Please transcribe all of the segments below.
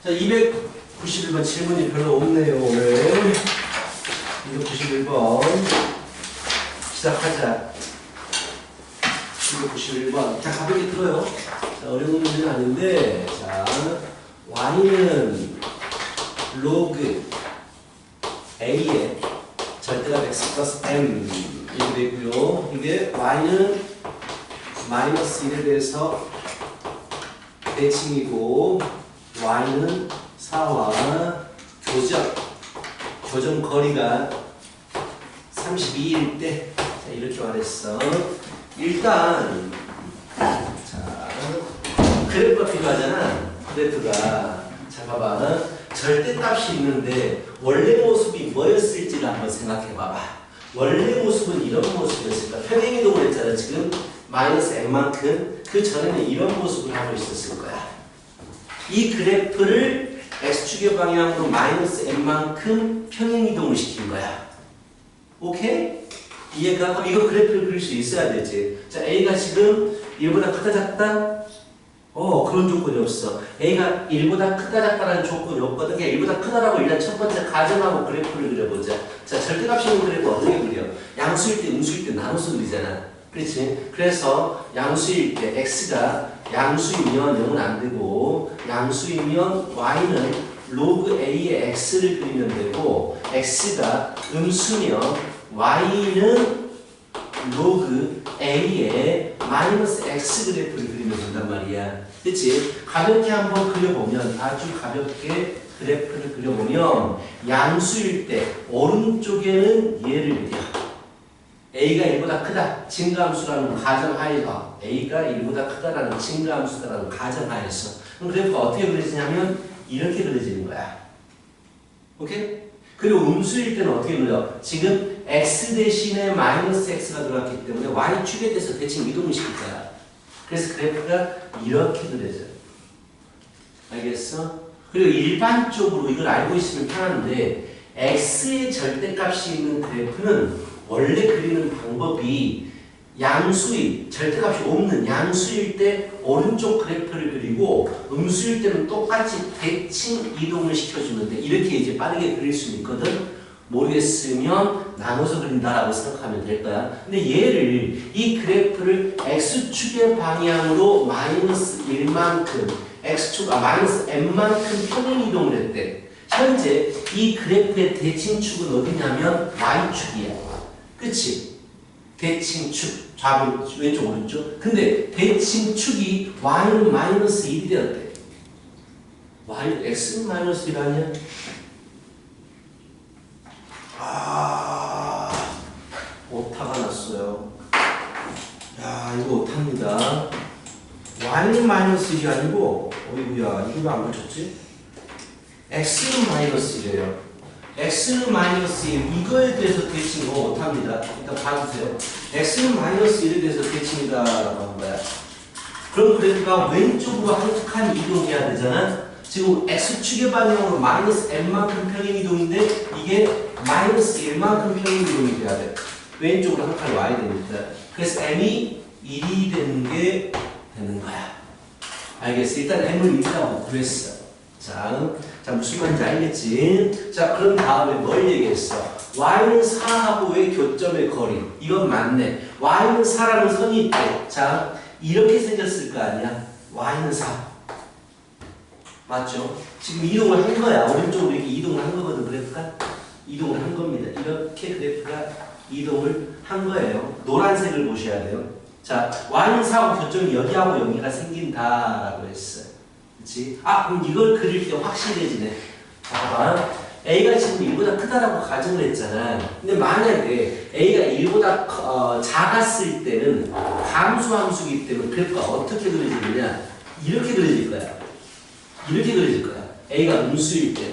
자, 291번 질문이 별로 없네요, 오늘. 291번. 시작하자. 291번. 자, 가볍게 들어요. 자, 어려운 문제는 아닌데, 자, y는 로그 a의 절대값 x 플러스 m 이렇게 되고요. 이게 y는 마이너스 1에 대해서 대칭이고 y는 4와 교점 거리가 32일 때 자, 이렇게 말했어. 일단 자 그래프가 필요하잖아. 그래프가 자 봐봐. 절대값이 있는데 원래 모습이 뭐였을지를 한번 생각해 봐봐. 원래 모습은 이런 모습이었을까? 평행이동을 했잖아. 지금 마이너스 m만큼. 그 전에는 이런 모습을 하고 있었을 거야. 이 그래프를 x축의 방향으로 마이너스 m만큼 평행이동을 시킨 거야. 오케이? 이해가? 그럼 이거 그래프를 그릴 수 있어야 되지. 자, a가 지금 1보다 크다 작다? 그런 조건이 없어. a가 1보다 크다 작다라는 조건이 없거든. 그냥 1보다 크다라고 일단 첫 번째 가정하고 그래프를 그려보자. 자, 절대값이 있는 그래프 어떻게 그려? 양수일 때, 음수일 때 나눠서 그리잖아. 그렇지? 그래서 양수일 때 x가 양수이면 0은 안 되고 양수이면 y는 로그 a의 x를 그리면 되고 x가 음수면 y는 로그 a의 마이너스 x 그래프를 그리면 된단 말이야. 그치? 가볍게 한번 그려보면 아주 가볍게 그래프를 그려보면 양수일 때 오른쪽에는 얘를 그려. a가 1보다 크다. 증가함수라는 가정하에서 a가 1보다 크다라는 증가함수다라는 가정하에서 그럼 그래프가 어떻게 그려지냐면 이렇게 그려지는 거야. 오케이? 그리고 음수일 때는 어떻게 그려? 지금 x 대신에 마이너스 x가 들어갔기 때문에 y축에 대해서 대칭 이동을 시킬 거야. 그래서 그래프가 이렇게 그려져. 알겠어? 그리고 일반적으로 이걸 알고 있으면 편한데 x의 절대값이 있는 그래프는 원래 그리는 방법이 양수일, 절대값이 없는 양수일 때 오른쪽 그래프를 그리고 음수일 때는 똑같이 대칭 이동을 시켜주는데 이렇게 이제 빠르게 그릴 수 있거든. 모르겠으면 나눠서 그린다라고 생각하면 될 거야. 근데 얘를 이 그래프를 x축의 방향으로 마이너스 1만큼 마이너스 m만큼 평행 이동을 했대. 현재 이 그래프의 대칭축은 어디냐면 y축이야. 그치? 대칭축, 좌우, 왼쪽, 오른쪽. 근데 대칭축이 y는 마이너스 1이 되었대. x는 마이너스 1 아니야? 오타가 났어요. 야, 이거 오타입니다. y는 마이너스 1이 아니고, 어이구야, 이거 왜 안 붙였지? x는 마이너스 1이에요. x는 마이너스 1, 이거에 대해서 대칭 이거 못합니다. 일단 봐주세요. x는 마이너스 1에 대해서 대칭이다 라고 한 거야. 그럼 그래프가 왼쪽으로 한 칸 이동해야 되잖아. 지금 x축의 방향으로 마이너스 m만큼 평행 이동인데 이게 마이너스 1만큼 평행 이동이 돼야 돼. 왼쪽으로 한 칸 와야 되니까. 그래서 m이 1이 되는 게 되는 거야. 알겠어? 일단 m을 1이라고 구했어. 자, 무슨 말인지 알겠지? 자, 그럼 다음에 뭘 얘기했어? y는 4하고의 교점의 거리. 이건 맞네. y는 4라는 선이 있대. 자, 이렇게 생겼을 거 아니야? y는 4. 맞죠? 지금 이동을 한 거야. 오른쪽으로 이렇게 이동을 한 거거든, 그래프가. 이동을 한 겁니다. 이렇게 그래프가 이동을 한 거예요. 노란색을 보셔야 돼요. 자, y는 4하고 교점이 여기하고 여기가 생긴다라고 했어요. 그치? 그럼 이걸 그릴 때 확실해지네. 봐봐. A가 지금 1보다 크다라고 가정을 했잖아. 근데 만약에 A가 1보다 작았을 때는 감수함수이기 때문에 그래프가 어떻게 그려지느냐? 이렇게 그려질 거야. 이렇게 그려질 거야. A가 음수일 때.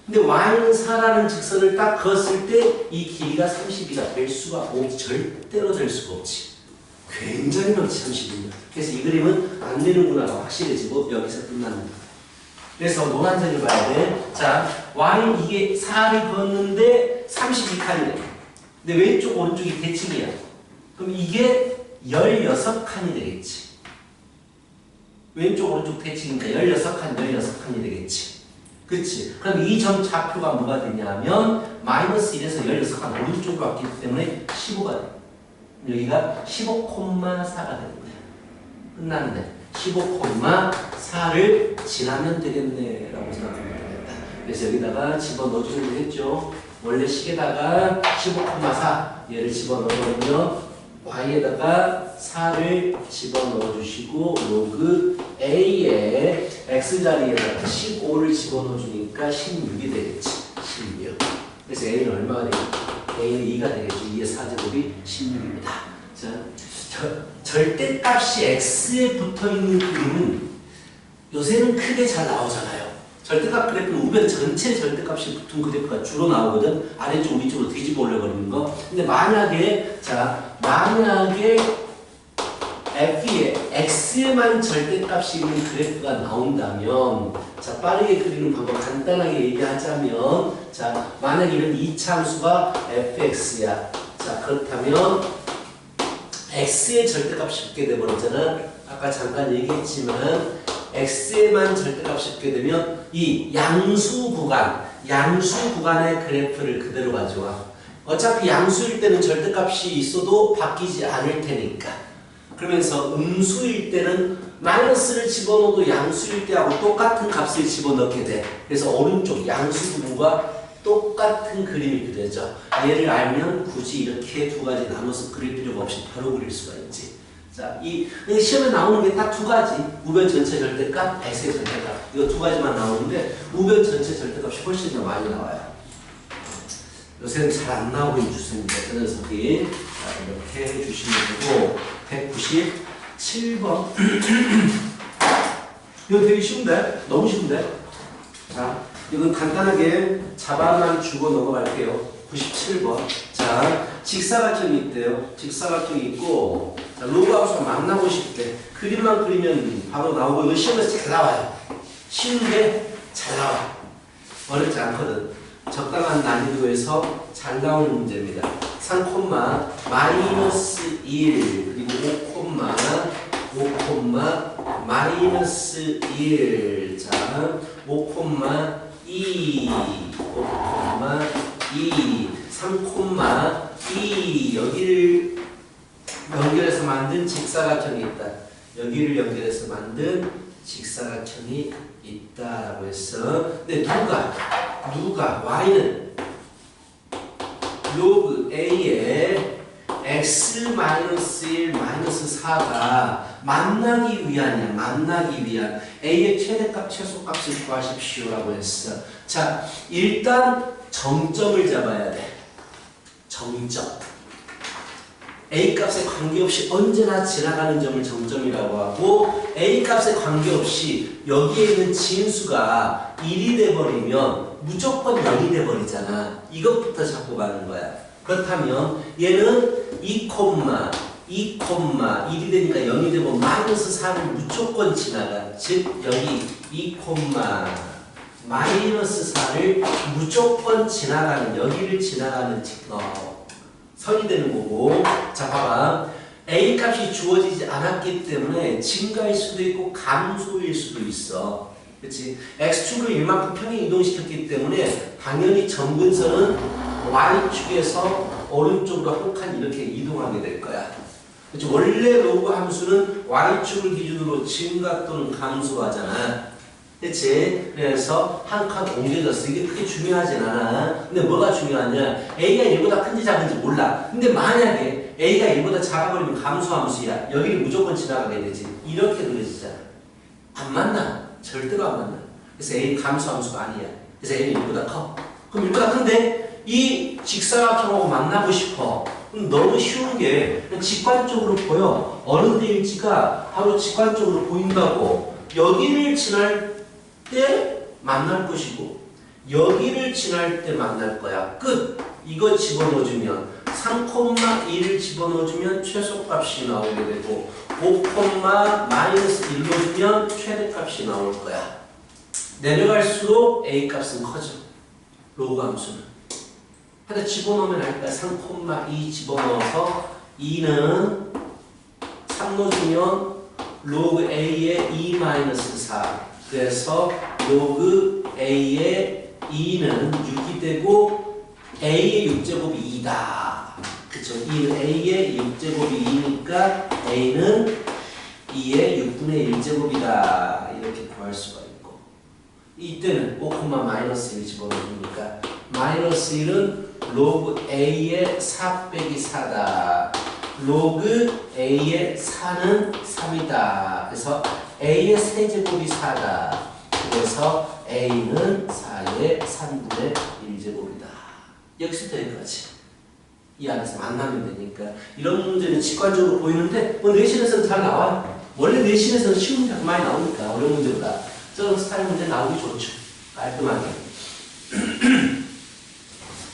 근데 Y는 4라는 직선을 딱 그었을 때 이 길이가 30이가 될 수가 없지. 절대로 될 수가 없지. 굉장히 많지 30이면. 그래서 이 그림은 안 되는구나가 확실해지고 여기서 끝납니다. 그래서 노란색을 봐야 돼. 자, y는 이게 4를 그었는데 32칸이네. 근데 왼쪽 오른쪽이 대칭이야. 그럼 이게 16칸이 되겠지. 왼쪽 오른쪽 대칭이니까 16칸 16칸이 되겠지. 그치? 그럼 이 점 좌표가 뭐가 되냐면 마이너스 1에서 16칸 오른쪽으로 왔기 때문에 15가 돼. 여기가 15,4가 되는 거야. 끝났네. 15,4를 지나면 되겠네 라고 생각하면 되겠다. 그래서 여기다가 집어넣어주기로 했죠. 원래 식에다가 15,4 얘를 집어넣어버리면 y에다가 4를 집어넣어주시고 로그 a에 x자리에다가 15를 집어넣어주니까 16이 되겠지. 16. 그래서 a는 얼마가 되겠지? a는 2가 되겠죠. 2의 4제곱이 16입니다. 자, 절대값이 x에 붙어있는 그림은 요새는 크게 잘 나오잖아요. 절대값 그래프는 우변 전체 절대값이 붙은 그래프가 주로 나오거든. 아래쪽 위쪽으로 뒤집어 올려버리는 거. 근데 만약에 f에 x에만 절대값이 있는 그래프가 나온다면 자 빠르게 그리는 방법 간단하게 얘기하자면 자 만약에 이런 이차함수가 fx야. 자 그렇다면 x의 절대값이 붙게 돼버렸잖아. 아까 잠깐 얘기했지만 x에만 절대값이 붙게 되면 이 양수 구간의 그래프를 그대로 가져와. 어차피 양수일 때는 절대값이 있어도 바뀌지 않을 테니까. 그러면서 음수일 때는 마이너스를 집어넣어도 양수일 때하고 똑같은 값을 집어넣게 돼. 그래서 오른쪽 양수 부분과 똑같은 그림이 그려져. 얘를 알면 굳이 이렇게 두 가지 나눠서 그릴 필요가 없이 바로 그릴 수가 있지. 자, 이 시험에 나오는 게 딱 두 가지. 우변 전체 절대값, x의 절대값. 이거 두 가지만 나오는데 우변 전체 절대값이 훨씬 더 많이 나와요. 요새는 잘 안 나오고 있는 주소입니다. 그 녀석이. 자, 이렇게 해주시면 되고 197번. 이거 되게 쉬운데? 너무 쉬운데? 자, 이건 간단하게 잡아만 주고 넘어갈게요. 97번. 자, 직사각형이 있대요. 직사각형이 있고, 자, 로그하우스가 만나고 싶대. 그림만 그리면 바로 나오고, 이거 시험에서 잘 나와요. 쉬운데 잘 나와. 어렵지 않거든. 적당한 난이도에서 잘 나오는 문제입니다. 3, 마이너스 1, 그리고 5, 마이너스 1. 자, 5, 2, 3,2 여기를 연결해서 만든 직사각형이 있다. 여기를 연결해서 만든 직사각형이 있다라고 했어. 근데 누가 y는 로그 a에 x-1 -4가 만나기 위한 a의 최대값 최소값을 구하십시오라고 했어. 자, 일단 정점을 잡아야 돼. 정점. A값에 관계없이 언제나 지나가는 점을 정점이라고 하고 A값에 관계없이 여기에 있는 진수가 1이 돼버리면 무조건 0이 돼버리잖아. 이것부터 잡고 가는 거야. 그렇다면 얘는 2,1이 되니까 0이 되고 마이너스 4를 무조건 지나가. 즉 여기 2, 마이너스 4를 무조건 지나가는 여기를 지나가는 선이 되는 거고. 자 봐봐. A 값이 주어지지 않았기 때문에 증가일 수도 있고 감소일 수도 있어. 그렇지? X축을 이만큼 평행 이동시켰기 때문에 당연히 점근선은 Y축에서 오른쪽으로 한 칸 이렇게 이동하게 될 거야. 그렇지? 원래 로그 함수는 Y축을 기준으로 증가 또는 감소하잖아. 그치? 그래서 한 칸 옮겨졌어. 이게 크게 중요하진 않아. 근데 뭐가 중요하냐? A가 1보다 큰지 작은지 몰라. 근데 만약에 A가 1보다 작아버리면 감소함수야. 여기를 무조건 지나가게 되지. 이렇게 그려지잖아. 안 만나. 절대로 안 만나. 그래서 A는 감소함수가 아니야. 그래서 A는 1보다 커. 그럼 1보다 큰데 이 직사각형하고 만나고 싶어. 그럼 너무 쉬운 게 직관적으로 보여. 어느 데일지가 바로 직관적으로 보인다고. 여기를 지날 때 만날 것이고 여기를 지날 때 만날 거야. 끝. 이거 집어넣어주면 3,1을 집어넣어주면 최소값이 나오게 되고 5, -1 넣어주면 최대값이 나올 거야. 내려갈수록 A값은 커져. 로그 함수는. 하여튼 집어넣으면 알까? 3,2 집어넣어서 2는 3 넣어주면 로그 A의 2-4. 그래서 로그 A의 2는 6이 되고 A의 6제곱이 2다. 그쵸? 2는 A의 6제곱이 2니까 A는 2의 6분의 1제곱이다. 이렇게 구할 수가 있고 이때는 5, -1을 집어넣으니까 마이너스 1은 로그 A의 4 빼기 4다. 로그 A의 4는 3이다. 그래서 A의 세제곱이 4다. 그래서 A는 4의 3분의 1제곱이다. 여기서부터 여기까지. 이 안에서 만나면 되니까. 이런 문제는 직관적으로 보이는데 뭐 내신에서는 잘 나와요. 원래 내신에서는 쉬운 문제가 많이 나오니까 어려운 문제보다 저런 스타일 문제 나오기 좋죠. 깔끔하게.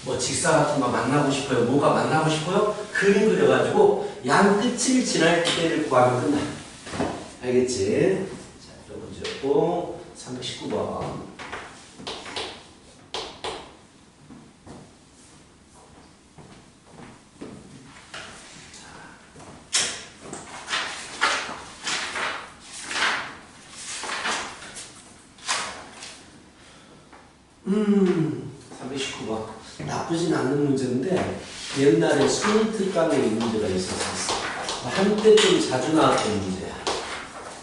뭐 직사 같은 거 만나고 싶어요. 뭐가 만나고 싶어요? 그림 그려가지고 양 끝을 지날 때를 구하면 끝나. 알겠지? 자, 이런 문제였고 319번. 나쁘진 않는 문제인데 옛날에 수능 특강에 이 문제가 있었어. 한때 좀 자주 나왔던 문제야.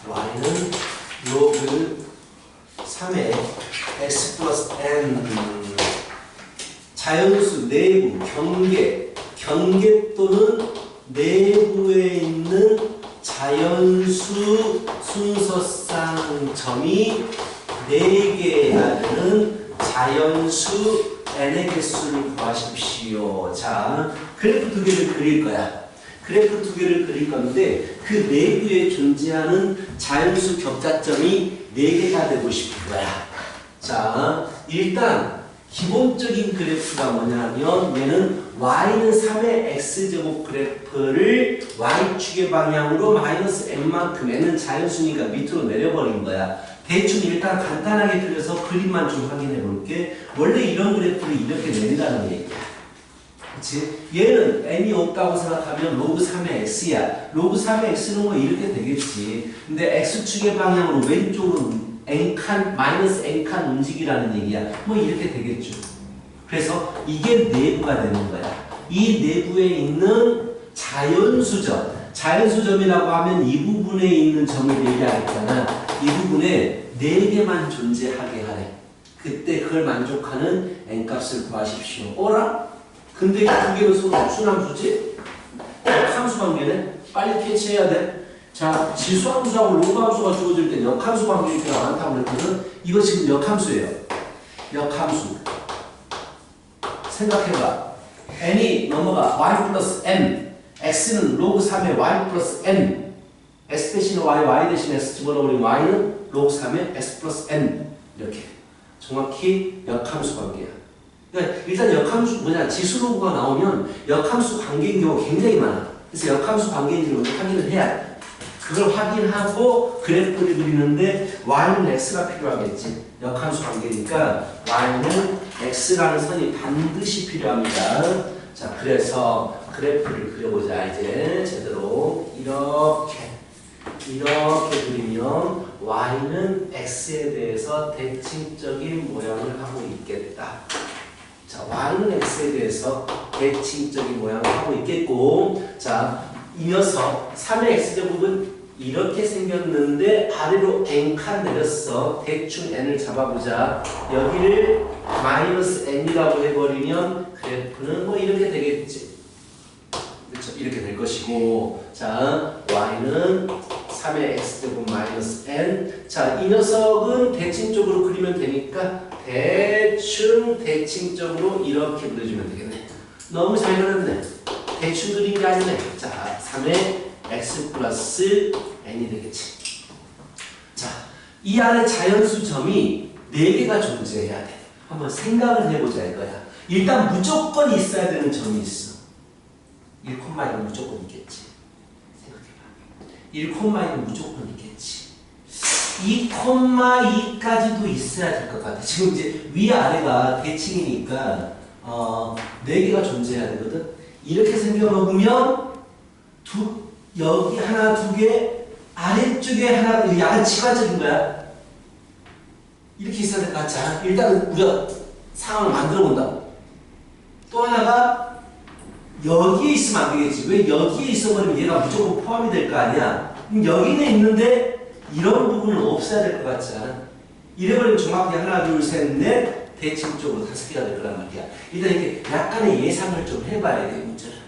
y는 로그 3의 x 플러스 n 자연수 내부 경계 또는 내부에 있는 자연수 순서상 점이 4개나 되는 자연수 n의 개수를 구하십시오. 자, 그래프 2개를 그릴 거야. 그래프 2개를 그릴 건데 그 내부에 존재하는 자연수 격자점이 4개가 되고 싶은 거야. 자, 일단 기본적인 그래프가 뭐냐면 얘는 y는 3의 x제곱 그래프를 y축의 방향으로 마이너스 n만큼 n은 자연수니까 밑으로 내려버린 거야. 대충 일단 간단하게 그려서 그림만 좀 확인해 볼게. 원래 이런 그래프를 이렇게 내리라는 얘기야. 그치? 얘는 n이 없다고 생각하면 로그 3의 x야. 로그 3의 x는 뭐 이렇게 되겠지. 근데 x축의 방향으로 왼쪽으로 n칸, 마이너스 n칸 움직이라는 얘기야. 뭐 이렇게 되겠죠. 그래서 이게 내부가 되는 거야. 이 내부에 있는 자연수점. 자연수점이라고 하면 이 부분에 있는 점을 얘기하겠잖아. 이 부분에 4개만 존재하게 하래. 그때 그걸 만족하는 n값을 구하십시오. 어라? 근데 이 2개는 서로 무슨 함수지? 역함수 관계네? 빨리 캐치해야 돼. 자, 지수함수하고 로그함수가 주어질 때 역함수 관계가 많다고 그랬거든? 이거 지금 역함수예요. 역함수. 생각해봐. n이 넘어가 y 플러스 n. x는 로그 3의 y 플러스 n. x 대신에 y 대신에 x 집어넣으면 y는 로그 3의 x 플러스 n. 이렇게. 정확히 역함수 관계야. 그러니까 일단 역함수 뭐냐, 지수 로그가 나오면 역함수 관계인 경우가 굉장히 많아. 그래서 역함수 관계인지를 먼저 확인을 해야 돼. 그걸 확인하고 그래프를 그리는데 y는 x가 필요하겠지. 역함수 관계니까 y는 x라는 선이 반드시 필요합니다. 자, 그래서 그래프를 그려보자. 이제 제대로 이렇게 그리면 y는 x에 대해서 대칭적인 모양을 하고 있겠다. 자, y는 x에 대해서 대칭적인 모양을 하고 있겠고, 자, 이 녀석 3의 x제곱은 이렇게 생겼는데 아래로 n칸 내렸어. 대충 n을 잡아보자. 여기를 마이너스 n이라고 해버리면 그래프는 뭐 이렇게 되겠지. 그렇죠? 이렇게 될 것이고, 자, y는 3의 x제곱 마이너스 n. 자, 이 녀석은 대칭적으로 그리면 되니까 대충 대칭적으로 이렇게 그려주면 되겠네. 너무 잘 그렸네. 대충 그린 게 아니네. 자, 3의 x 플러스 n이 되겠지. 자, 이 안에 자연수점이 4개가 존재해야 돼. 한번 생각을 해보자 이거야. 일단 무조건 있어야 되는 점이 있어. 1,2는 무조건 있겠지. 생각해봐. 1,2는 무조건 있겠지. 2,2까지도 있어야 될 것 같아. 지금 이제 위아래가 대칭이니까 4개가 존재해야 되거든. 이렇게 생겨먹으면 여기 하나, 2개, 아래쪽에 하나, 이거 약간 직관적인 거야. 이렇게 있어야 될 것 같지 않아? 일단은 우리가 상황을 만들어 본다. 또 하나가 여기에 있으면 안 되겠지. 왜 여기에 있어버리면 얘가 무조건 포함이 될 거 아니야? 여기는 있는데 이런 부분은 없어야 될 것 같지 않아? 이래버리면 정확히 하나, 둘, 셋, 넷 대칭적으로 5개가 될 거란 말이야. 일단 이렇게 약간의 예상을 좀 해봐야 돼, 문제를.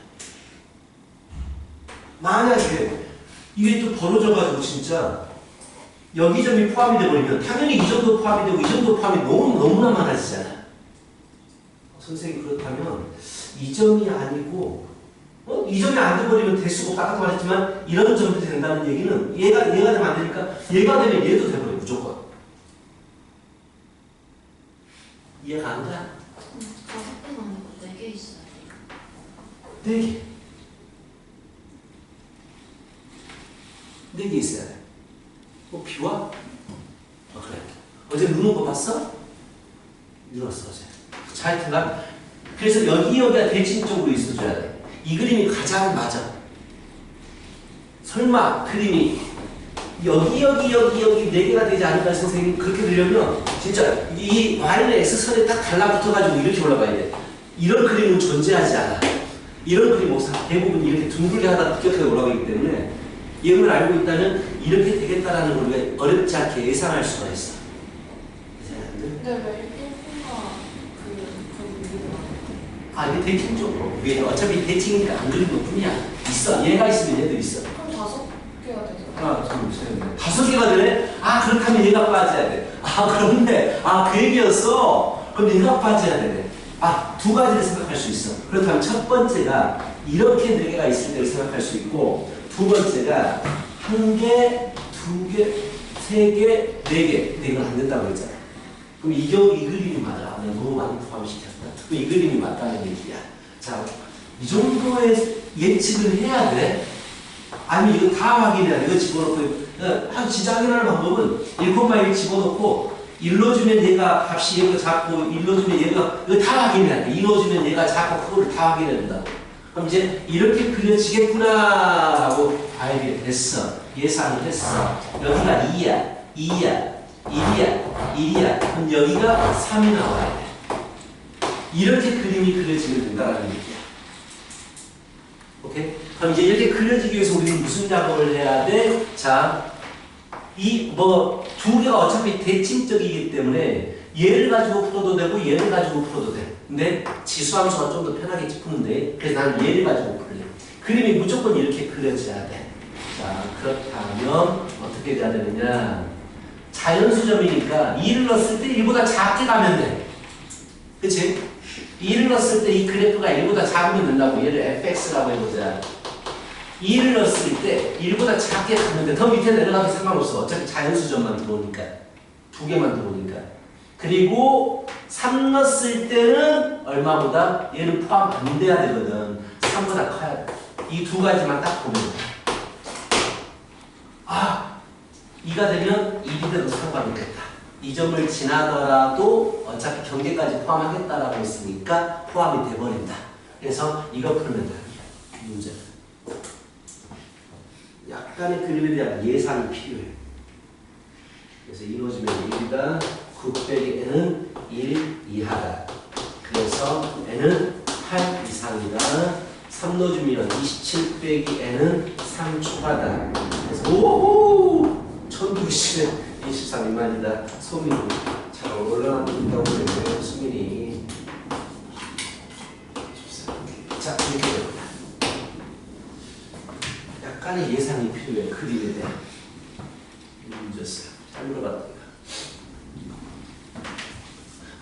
만약에 이게 또 벌어져가지고 진짜 여기 점이 포함이 돼버리면 당연히 이 점도 포함이 되고 이 점도 포함이 너무나 많아지잖아. 선생님 그렇다면 이 점이 아니고 이 점이 안 돼버리면 될 수가 없다. 아까 말했지만 이런 점도 된다는 얘기는 얘가 되면 안 되니까 얘가 되면 얘도 돼버려 무조건. 이해가 안 가? 5개는 아니고 4개 있어야 돼요. 4개. 4개 있어야 돼. 비와? 그래. 어제 눈 온 거 봤어? 눈었어 어제. 자, 하여튼간 그래서 여기가 대칭적으로 있어줘야 돼. 이 그림이 가장 맞아. 설마 그림이 여기 4개가 되지 않을까 선생님 그렇게 되려면 진짜 이 Y는 X선에 딱 달라붙어가지고 이렇게 올라가야 돼. 이런 그림은 존재하지 않아. 이런 그림 없어. 대부분 이렇게 둥글게 하다 급격하게 올라가기 때문에 이걸 알고 있다면 이렇게 되겠다라는 걸 우리가 어렵지 않게 예상할 수가 있어. 근데 왜 1분과 이게 대칭적으로 위에 어차피 대칭이니까 안 그린 것 뿐이야. 있어. 얘가 있으면 얘도 있어. 그럼 5개가 되죠? 하나, 둘, 셋, 넷. 5개가 되네? 그렇다면 얘가 빠져야 돼. 그런데, 그 얘기였어. 그럼 얘가 빠져야 되네. 2가지를 생각할 수 있어. 그렇다면 첫 번째가 이렇게 4개가 있을 때를 생각할 수 있고, 두 번째가 1개, 2개, 3개, 4개. 이건 안 된다고 했잖아. 그럼 이 그림이 맞아. 내가 너무 많이 포함시켰다. 그럼 이 그림이 맞다는 얘기야. 자, 이 정도의 예측을 해야 돼. 아니면 이거 다 확인해야 돼. 이거 집어넣고, 진짜 확인하는 방법은 1,1 집어넣고, 1 넣어주면 얘가 값이 얘가 작고, 1 넣어주면 얘가, 이거 다 확인해야 돼. 2 넣어주면 얘가 작고, 그거를 다 확인해야 된다고. 그럼 이제 이렇게 그려지겠구나, 라고 알게 됐어. 예상을 했어. 여기가 2야, 2야, 1이야. 그럼 여기가 3이 나와야 돼. 이렇게 그림이 그려지면 된다는 얘기야. 오케이? 그럼 이제 이렇게 그려지기 위해서 우리는 무슨 작업을 해야 돼? 자, 이 2개가 어차피 대칭적이기 때문에 얘를 가지고 풀어도 되고 얘를 가지고 풀어도 돼. 근데 지수함수가 좀 더 편하겠지 푸는데 그래서 나는 얘를 가지고 풀래. 그림이 무조건 이렇게 그려져야 돼. 자, 그렇다면 어떻게 돼야 되느냐? 자연수점이니까 2를 넣었을 때 1보다 작게 가면 돼. 그치? 2를 넣었을 때 이 그래프가 1보다 작으면 된다고. 얘를 fx라고 해보자. 2를 넣었을 때 1보다 작게 가면 돼. 더 밑에 내려가도 상관없어. 어차피 자연수점만 들어오니까. 2개만 들어오니까. 그리고 3 넣었을 때는 얼마보다? 얘는 포함 안 돼야 되거든. 3보다 커야 돼. 이 2가지만 딱 보면 돼. 2가 되면 1이 돼도 상관없겠다. 이 점을 지나더라도 어차피 경계까지 포함하겠다라고 했으니까 포함이 돼버린다. 그래서 이거 풀면 돼. 문제. 약간의 그림에 대한 예상이 필요해. 그래서 이루어지면 1이다. 9 빼기 n은 1 이하다. 그래서 n은 8 이상이다. 3 넣어주면 27 빼기 n은 3 초과다. 그래서 오호! 1220에 23 미만이다. 소민이 잘 올라간다고 그랬네요. 소민이. 자, 이렇게 됩니다. 약간의 예상이 필요해. 그림에 대한. 문제였어요. 잘 물어봤더니.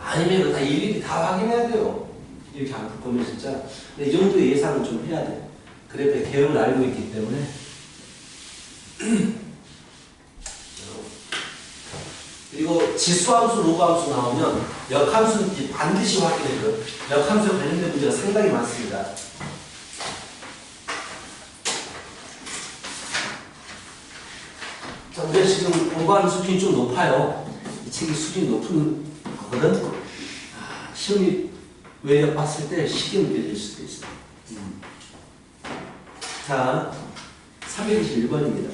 아니면 이거 다 일일이 다 확인해야 돼요. 이렇게 안 풀 거면 진짜. 근데 이 정도의 예상은 좀 해야 돼. 그래프의 개요를 알고 있기 때문에. 그리고 지수함수, 로그함수 나오면 역함수는 반드시 확인해줘요. 역함수에 관련된 문제가 상당히 많습니다. 자, 우리가 지금 공부하는 수준이 좀 높아요. 이 책이 수준이 높은 거거든. 시험이 외력 봤을 때 쉽게 느껴질 수도 있어. 자, 321번입니다.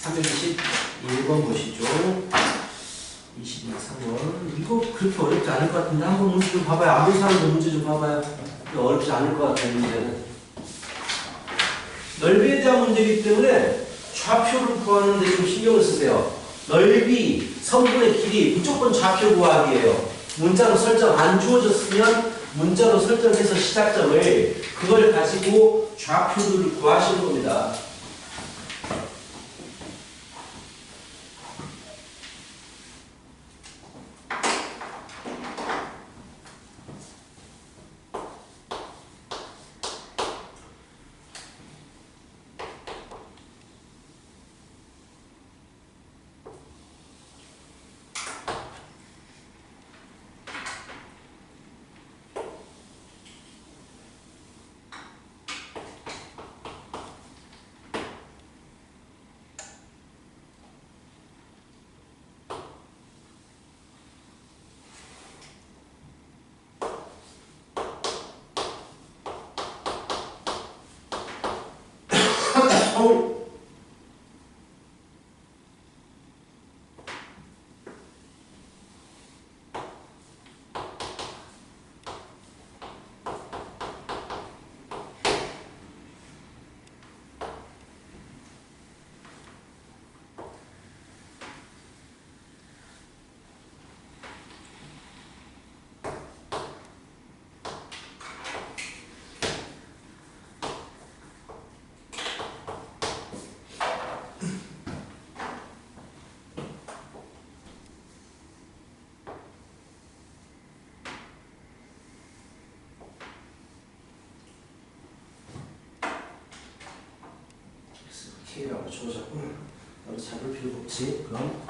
321번 보시죠. 22, 3번. 이거 그렇게 어렵지 않을 것 같은데 한번 문제 좀 봐봐요. 아무 사람도 문제 좀 봐봐요. 어렵지 않을 것 같아요, 문제는. 넓이에 대한 문제이기 때문에 좌표를 구하는데 좀 신경을 쓰세요. 넓이, 선분의 길이 무조건 좌표 구하기예요. 문자로 설정 안 주어졌으면 문자로 설정해서 시작점을 그걸 가지고 좌표들을 구하시는 겁니다. K라고 주어졌고 나도 잡을 필요가 없지. 그럼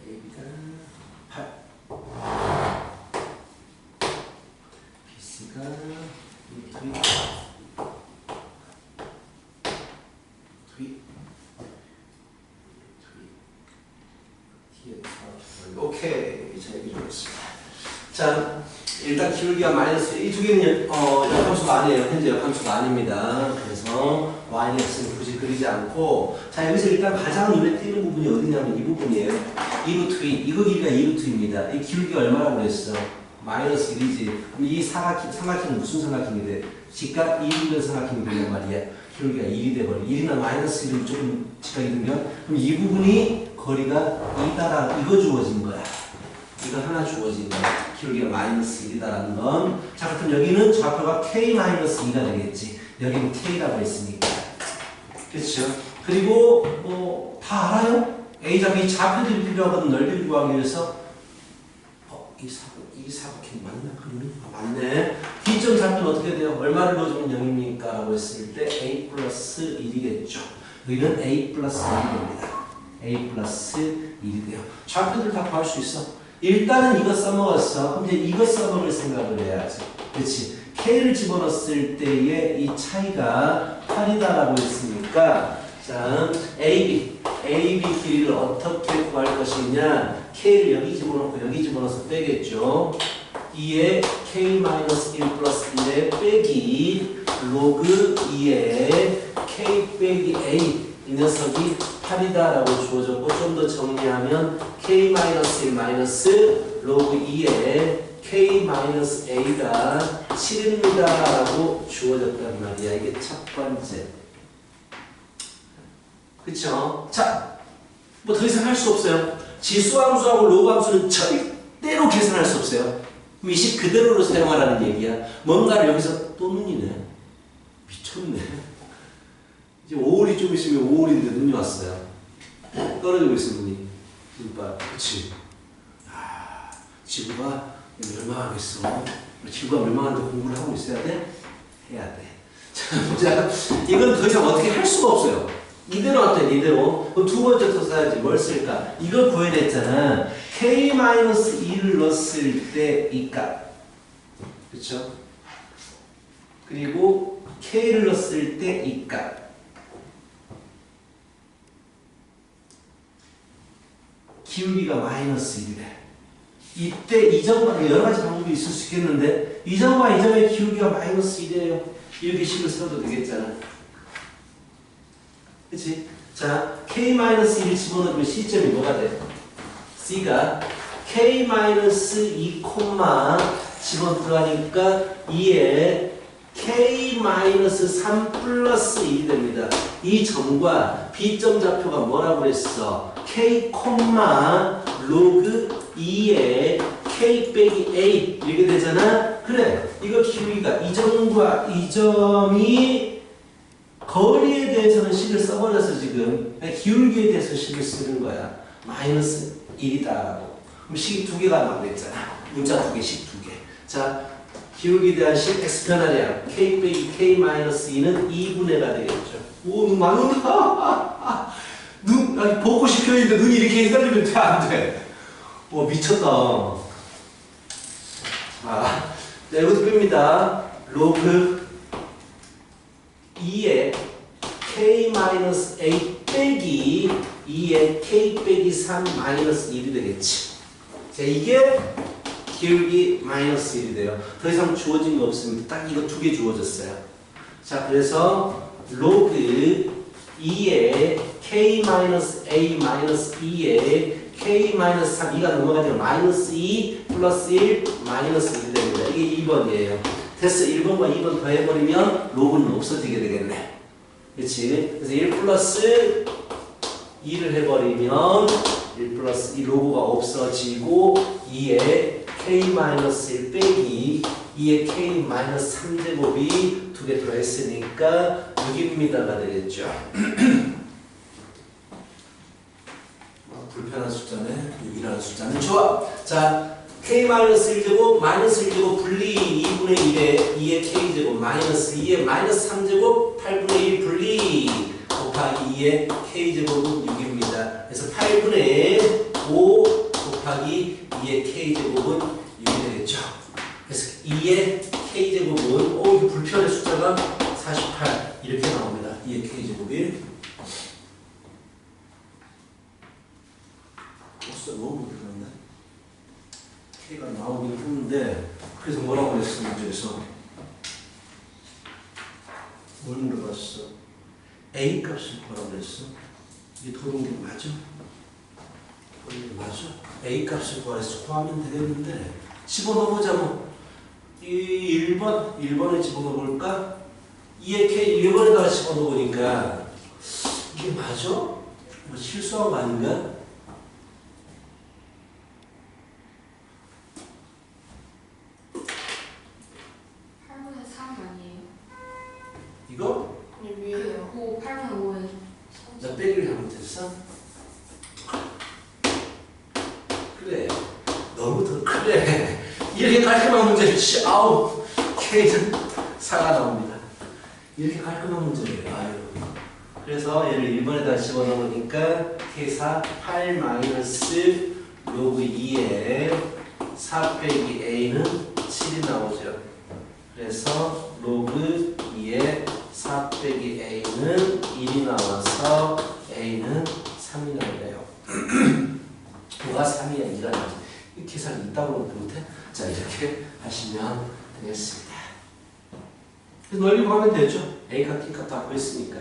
A가 8 BC가 2 오케이. 자, 여기 좋겠습니다. 자, 일단 기울기가 마이너스 이 두 개는 역함수가 아니에요. 현재 역함수가 아닙니다. 그래서 yx는 굳이 그리지 않고 자 여기서 일단 가장 눈에 띄는 부분이 어디냐면 이 부분이에요. 2루트 2 이거 길이가 2루트입니다. 이 기울기가 얼마라고 그랬어? 마이너스 1이지. 그럼 이 삼각형은 무슨 삼각형이 돼? 직각 2분 삼각형이 된단 말이야. 기울기가 1이 돼버려. 1이나 마이너스 1은 조금 직각이 되면 그럼 이 부분이 거리가 2다라 이거 주어진 거야. 이거 하나 주어진 거야. 기울기가 마이너스 1이다라는 건. 자, 그럼 여기는 좌표가 K-2가 되겠지. 여기는 K라고 했으니까. 그렇죠? 그리고 뭐 다 알아요? 이 좌표들이 필요하거든. 넓이를 구하기 위해서. 이 사각형 맞나? 그러면? 맞네. D점 좌표는 어떻게 돼요? 얼마를 넣어주면 0입니까? 라고 했을 때 A 플러스 1이겠죠. 여기는 A 플러스 1이 됩니다. A 플러스 1이 돼요. 좌표들 다 구할 수 있어. 일단은 이거 써먹었어. 그럼 이제 이거 써먹을 생각을 해야지. 그렇지. K를 집어넣었을 때의 이 차이가 8이다라고 했으니까 자, AB 길이를 어떻게 구할 것이냐. K를 여기 집어넣고 여기 집어넣어서 빼겠죠. 2에 K-1 플러스 1에 빼기 로그 2에 K 빼기 A 이 녀석이 8이다라고 주어졌고 좀 더 정리하면 K-1 마이너스 로그 2에 K-A가 7입니다 라고 주어졌단 말이야. 이게 첫 번째. 그쵸? 자, 뭐 더 이상 할 수 없어요. 지수함수하고 로그함수는 절대로 계산할 수 없어요. 그럼 이 식 그대로로 사용하라는 얘기야. 뭔가를 여기서 또 눈이네. 미쳤네. 이제 5월이 좀 있으면 5월인데 눈이 왔어요. 떨어지고 있어 눈이. 눈발. 그치? 아, 지구가 멸망하겠어. 지구가 멸망하는데 공부를 하고 있어야 돼? 해야 돼. 자, 이건 더 이상 어떻게 할 수가 없어요. 이대로 어때? 이대로. 그럼 두 번째부터 써야지. 뭘 쓸까? 이걸 구해냈잖아. K-2를 넣었을 때 이 값. 그쵸? 그리고 K를 넣었을 때 이 값. 기울기가 마이너스 1이래. 이때 이 점과 여러 가지 방법이 있을 수 있겠는데 이 점과 이 점의 기울기가 마이너스 1이에요. 이렇게 식을 써도 되겠잖아. 그치? 자, k-1 집어넣으면 C점이 뭐가 돼? C가 k-2, 집어 들어가니까 2에 k-3 플러스 1이 됩니다. 이 점과 B점 좌표가 뭐라고 그랬어? k, 로그 2에 k 빼기 a 이렇게 되잖아? 그래, 이거 기울기가 이 점과 이 점이 거리에 대해서는 식을 써버려서 지금 기울기에 대해서 식을 쓰는 거야. 마이너스 1이다. 그럼 식이 두 개가 나오겠잖아. 문자 두 개씩 두 개. 자, 기울기에 대한 식 x 변화량 k 빼기 k-2는 2분의가 되겠죠. 오, 눈 많이 온다. 눈, 아니, 벚꽃이 펴있는데 눈이 이렇게 휘날리면 돼, 안 돼? 오, 미쳤다. 자, 이것도 뺍니다. 로그 2에 k-a 빼기 2에 k 빼기 3 마이너스 1이 되겠지. 자, 이게 기울기 마이너스 1이 돼요. 더 이상 주어진 거 없습니다. 딱 이거 두 개 주어졌어요. 자, 그래서 로그 2에 k-a 마이너스 2에 k-3 2가 넘어가니까 마이너스 2 플러스 1 마이너스 1이 됩니다. 이게 2번이에요. 됐어. 1번과 2번 더해버리면 로그는 없어지게 되겠네. 그렇지? 그래서 1 플러스 2를 해버리면 1 플러스 2 로그가 없어지고 2에 k-1 빼기 2에 k-3제곱이 두 개 더했으니까 6입니다가 되겠죠. 불편한 숫자네. 6이라는 숫자는 좋아. 자, k-1제곱 마이너스 1제곱 분리 2분의 1에 2의 k제곱 마이너스 2의 마이너스 3제곱 8분의 1 분리 곱하기 2의 k제곱은 6입니다. 그래서 8분의 5 곱하기 2의 k제곱은 6이 되겠죠. 그래서 2의 k제곱은 이거 불편한 숫자가 48 이렇게 나옵니다. 2의 k제곱이 너무 불편한데? k가 나오긴 했는데 그래서 뭐라고 했어? 문제에서 뭘 물어봤어? a 값을 뭐라고 그랬어? 이게 도동계 맞아? 도동계 맞아? a 값을 구하래서 구하면 되겠는데 집어넣어보자 뭐. 이 1번에 집어넣어볼까? 2의 k 1번에다가 집어넣어보니까 이게 맞아? 뭐 실수한 거 아닌가? 이거? 위에요. 5, 8분 5에. 나 빼기를 잘못했어? 그래. 너무 더 그래. 이렇게 깔끔한 문제를 아우 K는 4가 나옵니다. 이렇게 깔끔한 문제예요. 아유. 그래서 얘를 1번에다 집어넣으니까 K4 8 마이너스 로그 2에 4 빼기 A는 7이 나오죠. 그래서 로그 2에 4 빼기 A는 1이 나와서 A는 3이 나오네요. 뭐가 3이야? 2가 나오지. 이 계산 있다고 못해? 자, 이렇게 하시면 되겠습니다. 넓이 구하면 되죠. A가 T값 다 구했으니까.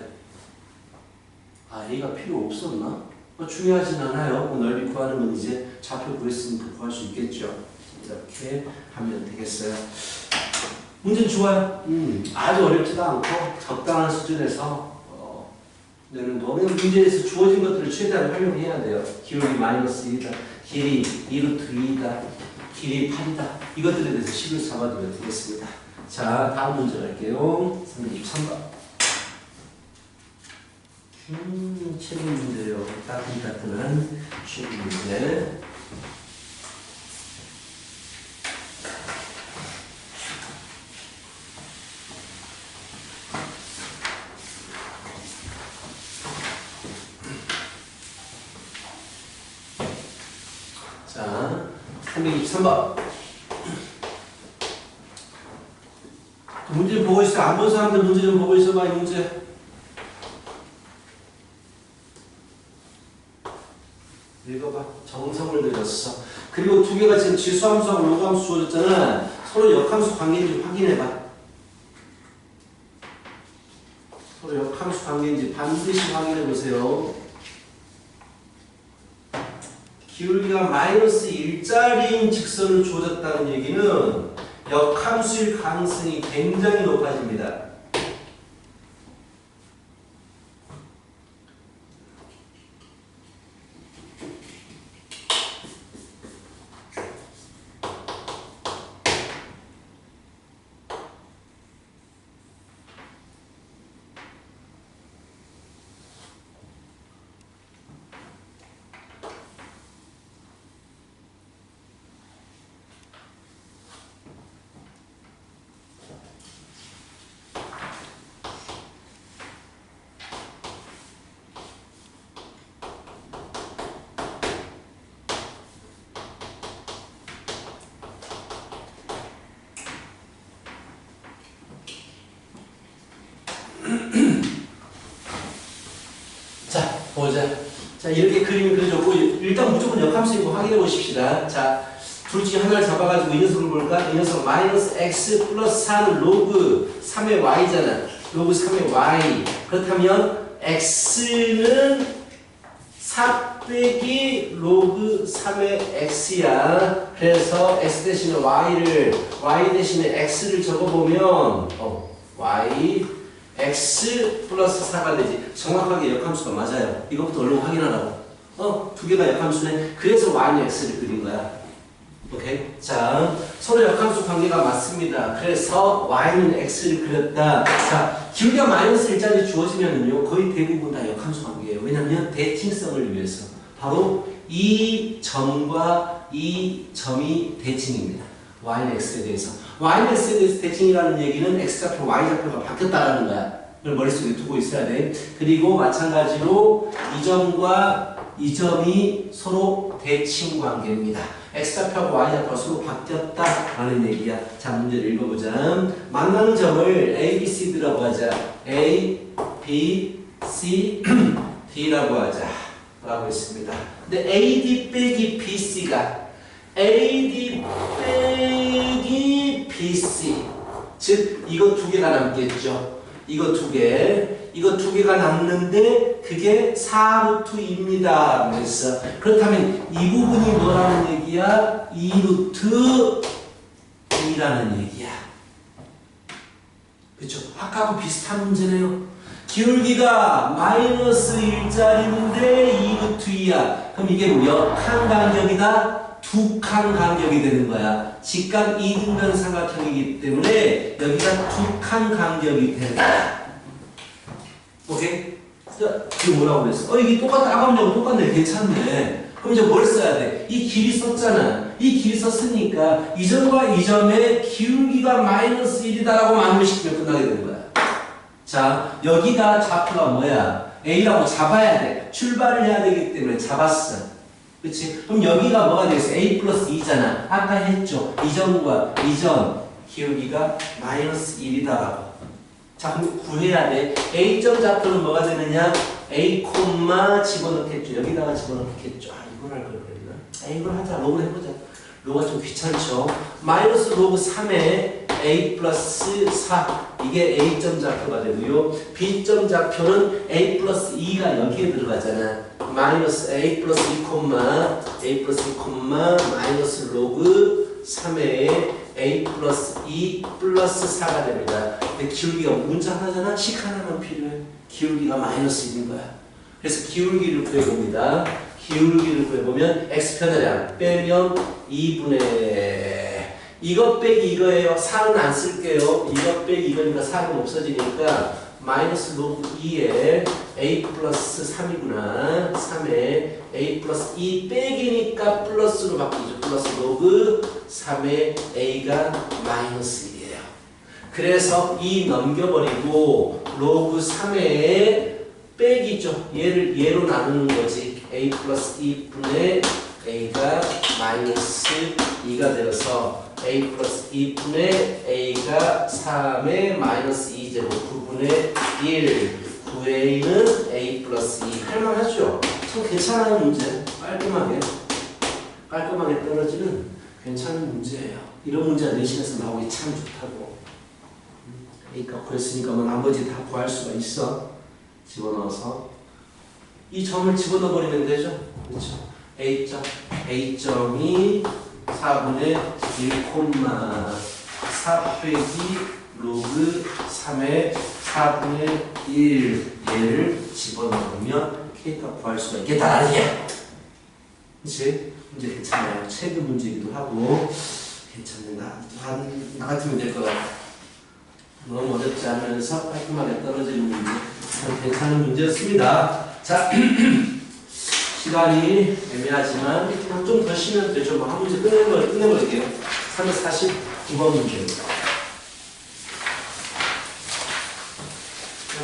아, A가 필요 없었나? 중요하진 않아요. 넓이 구하는 건 이제 좌표 구했으니까 구할 수 있겠죠. 이렇게 하면 되겠어요. 문제는 좋아요. 아주 어렵지도 않고 적당한 수준에서 내는 거. 문제에서 주어진 것들을 최대한 활용해야 돼요. 기울기 마이너스 1이다. 길이 2루트 2이다. 길이 8이다. 이것들에 대해서 식을 잡아두면 되겠습니다. 자, 다음 문제 갈게요. 323번. 최근 문제요. 따끈따끈한 최근 문제. 자, 323번. 문제 보고 있어. 안 본 사람들 문제 좀 보고 있어봐. 이 문제. 읽어봐. 정성을 들였어. 그리고 두 개가 지금 지수함수하고 로그함수 주어졌잖아. 서로 역함수 관계인지 확인해봐. 역함수 관계인지 반드시 확인해 보세요. 기울기가 마이너스 1짜리인 직선을 주어졌다는 얘기는 역함수일 가능성이 굉장히 높아집니다. 자, 보자. 자, 이렇게 그림이 그려졌고, 일단 무조건 역함수인 거 확인해 보십시다. 자, 둘 중에 하나를 잡아가지고 이 녀석을 볼까? 이 녀석 마이너스 x 플러스 4는 로그 3의 y잖아. 로그 3의 y. 그렇다면 x는 4 빼기 로그 3의 x야. 그래서 x 대신에 y 대신에 x를 적어보면 y x 플러스 4가 되지. 정확하게 역함수가 맞아요. 이것부터 얼른 확인하라고. 두 개가 역함수네. 그래서 y는 x를 그린 거야. 오케이? 자, 서로 역함수 관계가 맞습니다. 그래서 y는 x를 그렸다. 자, 기울기가 마이너스 1짜리 주어지면은요, 거의 대부분 다 역함수 관계예요. 왜냐면 대칭성을 위해서. 바로 이 점과 이 점이 대칭입니다. y는 x에 대해서. y는 x에 대해서 대칭이라는 얘기는 x좌표, y좌표가 바뀌었다라는 거야. 이걸 머릿속에 두고 있어야 돼. 그리고 마찬가지로 이 점과 이 점이 서로 대칭 관계입니다. x좌표하고 y좌표가 서로 바뀌었다라는 얘기야. 자, 문제를 읽어보자. 만나는 점을 A, B, C라고 하자. A, B, C, D라고 하자. 라고 했습니다. 근데 AD 빼기 BC가 AD 빼기 BC. 즉, 이거 두 개가 남겠죠. 이거 두 개가 남는데 그게 4루트입니다. 그래서 그렇다면 이 부분이 뭐라는 얘기야? 2루트 2라는 얘기야. 그렇죠? 아까하고 비슷한 문제네요. 기울기가 마이너스 1짜리인데 2루트 2야. 그럼 이게 몇 칸 간격이다? 2칸 간격이 되는 거야. 직각 2등변 삼각형이기 때문에 여기가 2칸 간격이 되는 거야. 오케이? 이거 뭐라고 그랬어? 이게 똑같다. 아까하고 똑같네. 괜찮네. 그럼 이제 뭘 써야 돼? 이 길이 썼잖아. 이 길이 썼으니까 이 점과 이 점의 기울기가 마이너스 1이다라고 만들시키면 끝나게 되는 거야. 자, 여기가 좌표가 뭐야? A라고 잡아야 돼. 출발을 해야 되기 때문에 잡았어. 그치? 그럼 여기가 뭐가 되겠어? A 플러스 2잖아. 아까 했죠? 이 점과 이 점 기울기가 마이너스 1이다라고. 자, 그럼 구해야 돼. A점 좌표는 뭐가 되느냐? A 콤마 집어넣겠죠. 여기다가 집어넣겠죠. 이걸 할 걸 그랬나? 이걸 하자. 로그를 해보자. 로그가 좀 귀찮죠? 마이너스 로그 3에 A 플러스 4. 이게 A점 좌표가 되고요. B점 좌표는 A 플러스 2가 여기에 들어가잖아. 마이너스 A 플러스 2 콤마 A 플러스 2 콤마 마이너스 로그 3에 A 플러스 2 플러스 4가 됩니다. 근데 기울기가 문자 하나잖아? 식 하나만 필요해. 기울기가 마이너스 1인 거야. 그래서 기울기를 구해봅니다. 기울기를 구해보면 x편이랑 빼면 2분의 이것 빼기 이거예요. 4는 안 쓸게요. 이것 빼기 이거니까 4는 없어지니까 마이너스 로그 2에 a 플러스 3이구나. 3에 a 플러스 2 빼기니까 플러스로 바뀌죠. 플러스 로그 3에 a가 마이너스 1이에요. 그래서 2 넘겨버리고 로그 3에 빼기죠. 얘를 얘로 나누는 거지. a 플러스 2분의 a가 마이너스 2가 되어서 a 플러스 2분의 a가 3의 마이너스 2제곱 9분의 1 9a는 a 플러스 2 할만하죠? 참 괜찮은 문제. 깔끔하게 떨어지는 괜찮은 문제예요. 이런 문제가 내신에서 나오기 참 좋다고. 그러니까 그랬으니까 뭐 나머지 다 구할 수가 있어. 집어넣어서 이 점을 집어넣어 버리면 되죠. 그렇죠. A점이 4분의 1,4 빼기 로그 3의 4분의 1 얘를 집어넣으면 K값 구할 수가 있겠다라는 얘기야. 그치? 문제 괜찮아요. 최근 문제이기도 하고 괜찮네. 나 같으면 될 것 같아. 너무 어렵지 않으면서 깔끔하게 떨어지는 문제. 참 괜찮은 문제였습니다. 자, 시간이 애매하지만 좀 더 쉬면 되죠. 뭐 한 문제 끝내버릴게요. 349번 문제입니다.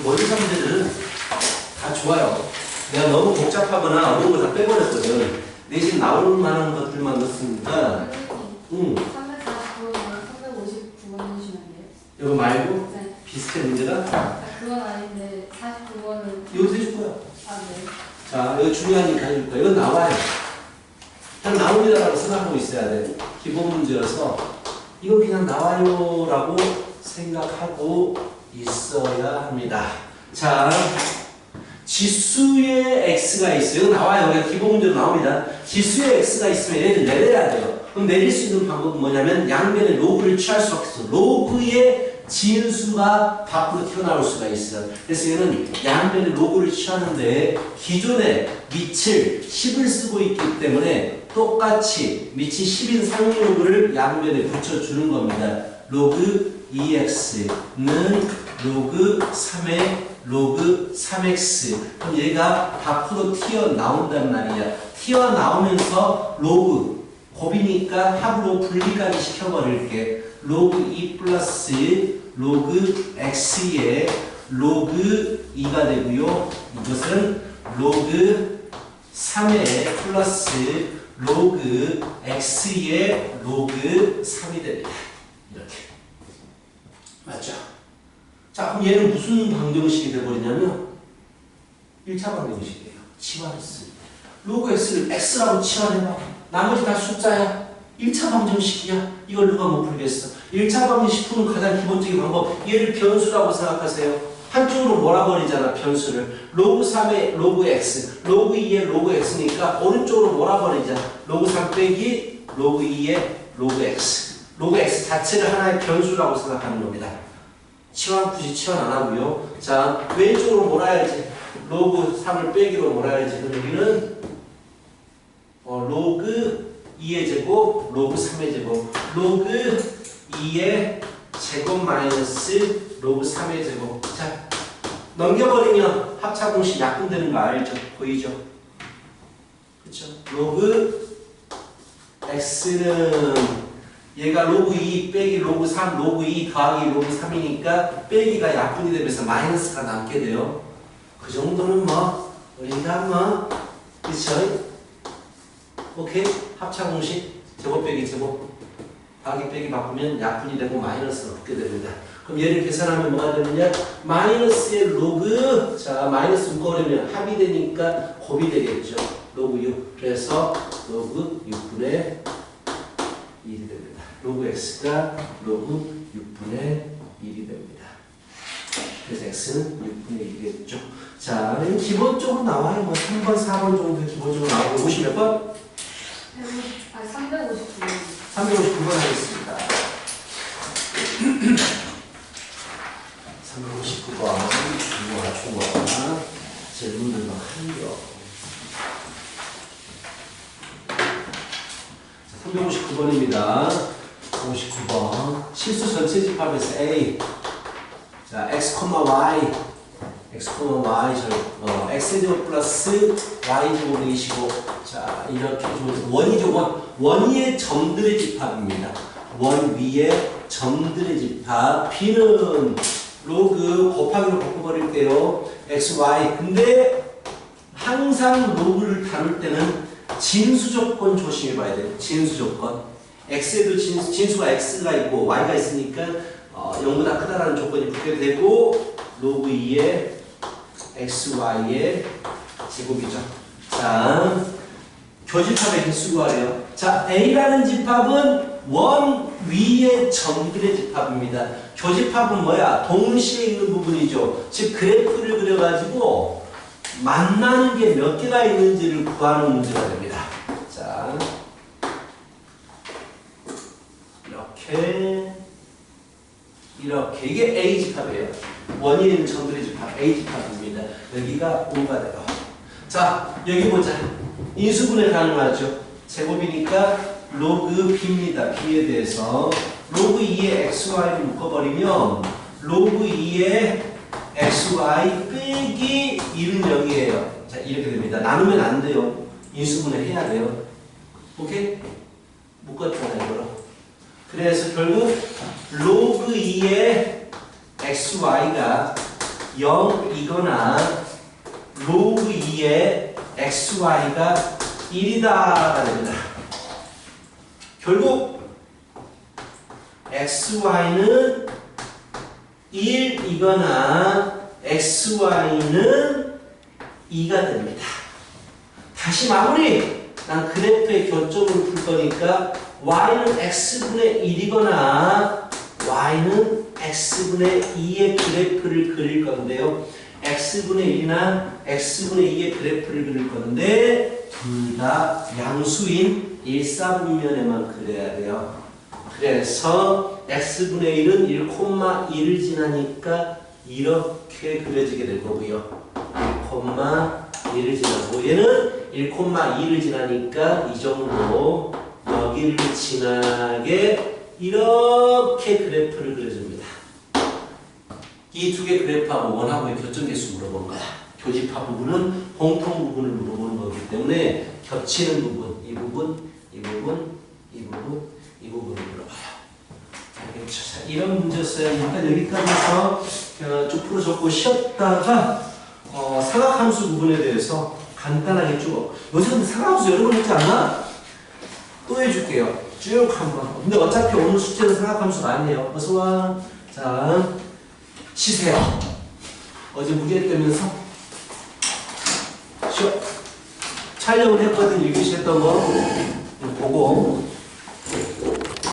원리사 문제는 다 좋아요. 내가 너무 복잡하거나 어려운 거 다 빼버렸거든. 대신 나올 만한 것들만 넣습니다. 응. 349번, 359번 해주시면 안 돼요? 이거 말고 네. 비슷한 문제가 아, 그건 아닌데 49번은 이것도 해줄 거야. 아, 네. 자, 이거 중요하니까 해줄 거야. 이건 나와요. 그냥 나옵니다라고 생각하고 있어야 돼. 기본 문제여서 이건 그냥 나와요라고 생각하고 있어야 합니다. 자, 지수의 x가 있어요. 이거 나와요. 그냥 기본 문제로 나옵니다. 지수의 x가 있으면 얘를 내려야 돼요. 그럼 내릴 수 있는 방법은 뭐냐면 양변의 로그를 취할 수밖에 없어. 로그의 진수가 밖으로 튀어나올 수가 있어요. 그래서 얘는 양변의 로그를 취하는데 기존에 밑을 10을 쓰고 있기 때문에 똑같이 밑이 10인 상로그를 양변에 붙여주는 겁니다. 로그 2x는 로그 3의 로그 3x. 그럼 얘가 밖으로 튀어나온단 말이야. 튀어나오면서 로그 곱이니까 합으로 분리까지 시켜버릴게. 로그 2 플러스 로그 x의 로그 2가 되고요. 이것은 로그 3의 플러스 로그 x의 로그 3이 됩니다. 이렇게. 맞죠? 자, 그럼 얘는 무슨 방정식이 되어버리냐면 1차 방정식이에요. 치환했습니다. 로그 x를 x라고 치환해봐. 나머지 다 숫자야. 1차 방정식이야. 이걸 누가 못 풀겠어. 1차 방정식 푸는 가장 기본적인 방법. 얘를 변수라고 생각하세요. 한쪽으로 몰아버리잖아. 변수를. 로그 3의 로그 x, 로그 2의 로그 x니까 오른쪽으로 몰아버리자. 로그 3 빼기 로그 2의 로그 x. 로그 x 자체를 하나의 변수라고 생각하는 겁니다. 치환 굳이 치환 안 하고요. 자, 왼쪽으로 몰아야지. 로그 3을 빼기로 몰아야지. 그럼 여기는 로그 2의 제곱, 로그 3의 제곱, 로그 2의 제곱 마이너스 로그 3의 제곱. 자, 넘겨버리면 합차공식 약분되는 거 알죠? 보이죠? 그쵸? 로그 x는 얘가 로그 2 빼기 로그 3, 로그 2 더하기 로그 3이니까 빼기가 약분이 되면서 마이너스가 남게 돼요. 그 정도는 뭐 우리가 뭐 그쵸? 오케이? 합차공식 제곱 빼기 제곱 더하기 빼기 바꾸면 약분이 되고 마이너스가 붙게 됩니다. 그럼 얘를 계산하면 뭐가 되느냐? 마이너스의 로그, 자 마이너스 묶어버리면 합이 되니까 곱이 되겠죠. 로그 6. 그래서 로그 6분의 1이 됩니다. 로그 x가 로그 6분의 1이 됩니다. 그래서 x는 6분의 1이겠죠. 자, 기본적으로 나와요. 뭐 3번, 4번 정도 기본적으로 나오고 50 몇 번? 359번. 359번 하겠습니다. 359번 중화 질문들만 하려. 359번입니다. 59번 실수 전체 집합에서 A 자 x, y x제곱 플러스 y제곱이시고 자 이렇게 주어서 원이죠. 원위의 점들의 집합입니다. 원 위에 점들의 집합 b는 로그 곱하기로 바꿔버릴게요. x, y 근데 항상 로그를 다룰 때는 진수 조건 조심해 봐야 돼요. 진수 조건 x에도 진수가 x가 있고 y가 있으니까 0보다 크다라는 조건이 붙게 되고 로그 2의 xy의 제곱이죠. 자, 교집합의 개수 구하래요. 자, A라는 집합은 원 위에 점들의 집합입니다. 교집합은 뭐야? 동시에 있는 부분이죠. 즉 그래프를 그려가지고 만나는 게 몇 개가 있는지를 구하는 문제가 됩니다. 자, 이렇게 이게 A 집합이에요. 원인에 있는 점들의 집합 A 집합입니다. 여기가 O가 돼요. 자, 여기 보자. 인수분해 가능하죠. 제곱이니까 로그 B입니다. B에 대해서 로그 2의 XY를 묶어버리면 로그 2의 XY 빼기 1은 0이에요. 자, 이렇게 됩니다. 나누면 안 돼요. 인수분해 해야 돼요. 오케이? 묶었잖아요, 이거로. 그래서 결국 로그 2의 XY가 0이거나 로그 2의 XY가 1이다가 됩니다. 결국 XY는 1이거나 XY는 2가 됩니다. 다시 마무리! 난 그래프의 교점을 풀 거니까 Y는 X분의 1이거나 Y는 X분의 2의 그래프를 그릴 건데요. X분의 1이나 X분의 2의 그래프를 그릴 건데 둘 다 양수인 일사분면에만 그려야 돼요. 그래서 X분의 1은 1,1을 지나니까 이렇게 그려지게 될 거고요. 1,1을 지나고 얘는 1,2를 지나니까 이 정도 여기를 지나게 이렇게 그래프를 그려줍니다. 이 두 개 그래프하고 원하고의 교점계수 물어본 거야. 교집합 부분은 공통 부분을 물어보는 거기 때문에 겹치는 부분, 이 부분, 이 부분, 이 부분, 이 부분을 물어봐요. 알겠죠? 자, 이런 문제였어요. 일단 여기까지 해서 쭉 풀어줬고 쉬었다가 사각함수 부분에 대해서 간단하게 쭉. 요새 근데 사각함수 여러 번 했지 않나? 또 해줄게요. 쭉 한번. 근데 어차피 오늘 숙제는 사각함수 아니에요. 어서 와. 자, 쉬세요. 어제 무게 때면서 쉬어. 촬영을 했거든. 1교시 했던 거 보고